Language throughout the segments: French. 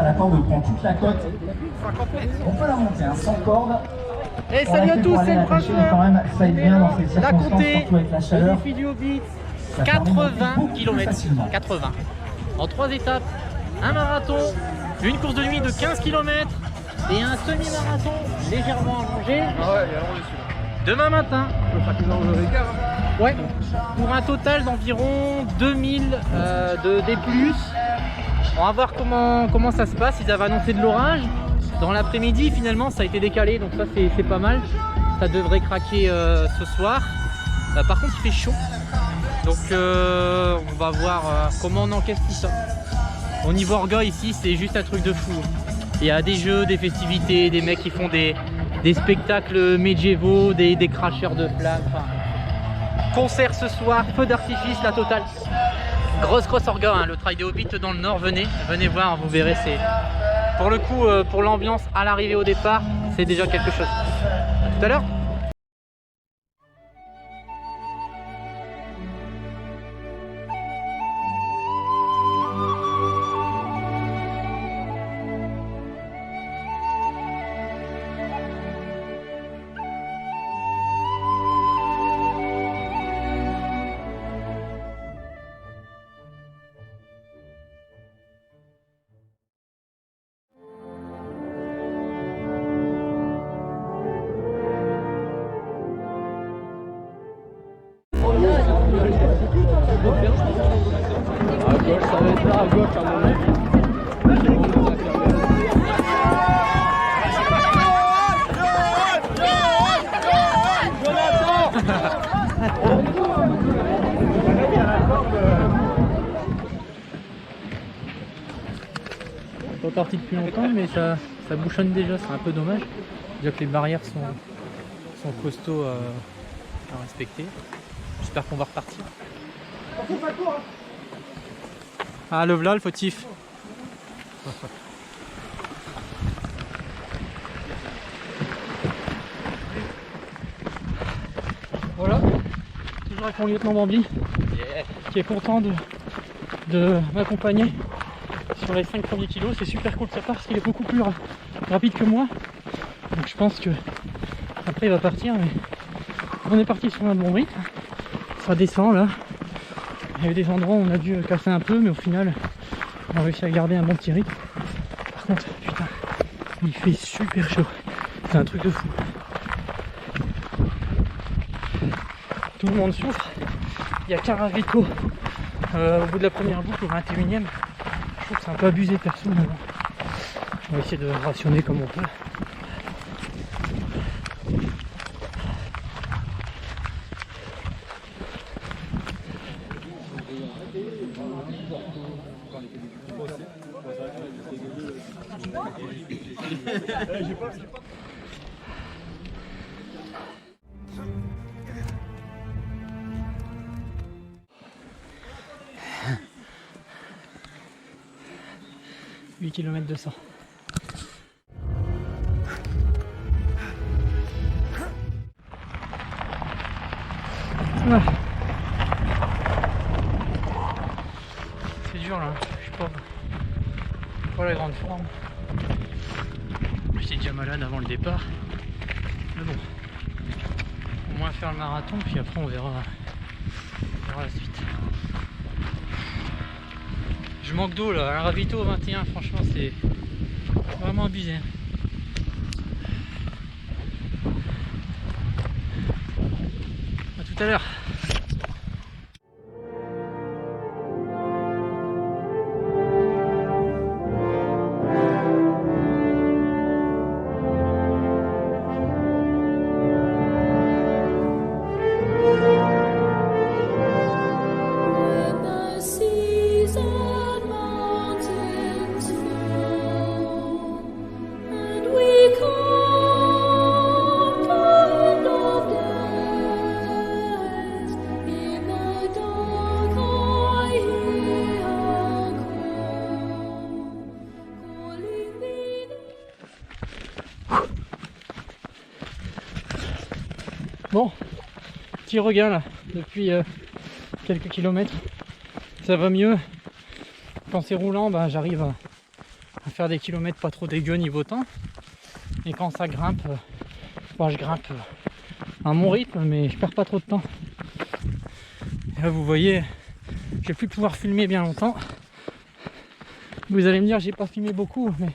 à la corde prend toute la côte. On peut la monter, hein, sans corde. Et salut à tous, c'est le prince. Ça aide bien dans ces circonstances, surtout avec la chaleur. 80 km. 80. En 3 étapes, un marathon, une course de nuit de 15 km et un semi-marathon légèrement allongé. Ah ouais, il est allongé celui-là. Demain matin. Je peux faire que dans le écart. Ouais, pour un total d'environ 2000 de D+. On va voir comment ça se passe. Ils avaient annoncé de l'orage. Dans l'après-midi, finalement, ça a été décalé. Donc ça, c'est pas mal. Ça devrait craquer ce soir. Par contre, il fait chaud. Donc on va voir comment on encaisse tout ça. Au niveau orgueil, ici, c'est juste un truc de fou. Il y a des jeux, des festivités, des mecs qui font des spectacles médiévaux, des cracheurs de flammes. Enfin, concert ce soir, feu d'artifice, la totale. Grosse orga, hein, le trail des Hobbits dans le nord, venez voir, vous verrez, c'est pour le coup, pour l'ambiance à l'arrivée au départ, c'est déjà quelque chose. À tout à l'heure. À gauche, ça va être là à gauche à mon avis. Pas parti depuis longtemps, mais ça bouchonne déjà, c'est un peu dommage. Déjà que les barrières sont costauds à respecter. J'espère qu'on va repartir. Ah, le v'là le fautif. Voilà, toujours avec mon lieutenant Bambi, qui est content de m'accompagner sur les 5 premiers kilos. C'est super cool de sa part parce qu'il est beaucoup plus rapide que moi. Donc je pense que après il va partir, mais on est parti sur un bon rythme. Ça descend là. Il y a eu des endroits où on a dû casser un peu, mais au final on a réussi à garder un bon petit rythme. Par contre, putain, il fait super chaud. C'est un truc de fou. Tout le monde souffre. Il y a Caravito au bout de la première boucle, au 21ème. Je trouve que c'est un peu abusé perso, mais bon. On va essayer de rationner comme on peut. « 8 km 200. Ah. C'est dur là, je suis pas la grande forme. J'étais déjà malade avant le départ. Mais bon, au moins faire le marathon, puis après on verra la suite. Je manque d'eau là, un ravito au 21, franchement c'est vraiment abusé. A tout à l'heure. Bon, petit regain là, depuis quelques kilomètres. Ça va mieux. Quand c'est roulant, bah, j'arrive à faire faire des kilomètres pas trop dégueux niveau temps. Et quand ça grimpe, je grimpe à mon rythme, mais je perds pas trop de temps. Et là vous voyez, je vais plus pouvoir filmer bien longtemps. Vous allez me dire, j'ai pas filmé beaucoup, mais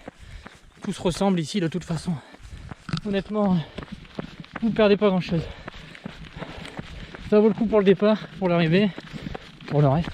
tout se ressemble ici de toute façon. Honnêtement, vous ne perdez pas grand chose. Ça vaut le coup pour le départ, pour l'arrivée, pour le reste.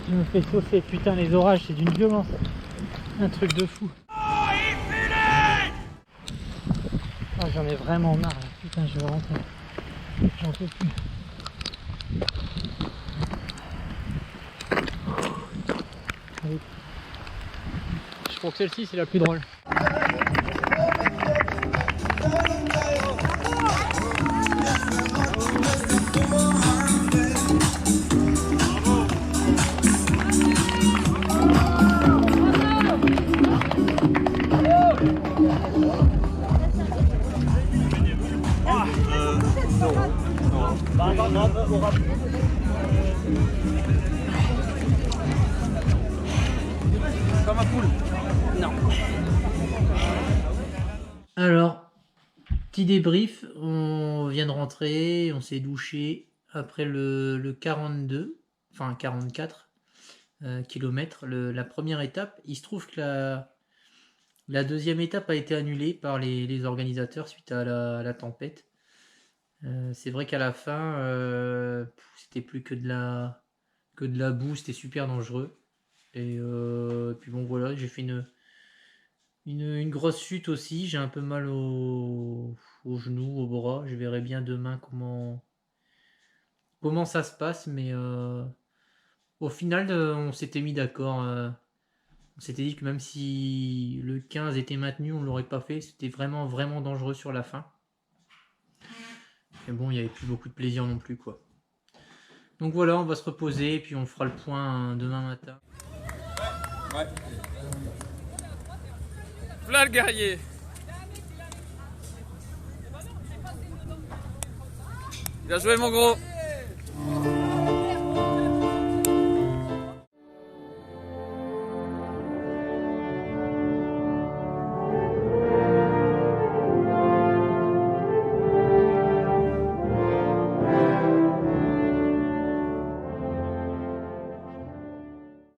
Je me fais saucer, putain les orages c'est d'une violence, un truc de fou. Ah, j'en ai vraiment marre là. Putain je vais rentrer, j'en peux plus. Allez. Je crois que celle-ci c'est la plus drôle. Comme un poule. Non. Alors, petit débrief, on vient de rentrer, on s'est douché après le 42, enfin 44 km, la première étape. Il se trouve que la deuxième étape a été annulée par les organisateurs suite à la tempête. C'est vrai qu'à la fin, c'était plus que de la boue, c'était super dangereux. Et puis bon voilà, j'ai fait une grosse chute aussi, j'ai un peu mal au genou, au bras. Je verrai bien demain comment ça se passe, mais au final on s'était mis d'accord. On s'était dit que même si le 15 était maintenu, on ne l'aurait pas fait. C'était vraiment vraiment dangereux sur la fin. Mais bon, il n'y avait plus beaucoup de plaisir non plus quoi. Donc voilà, on va se reposer et puis on fera le point demain matin. Ouais. Voilà le guerrier. Bien joué mon gros.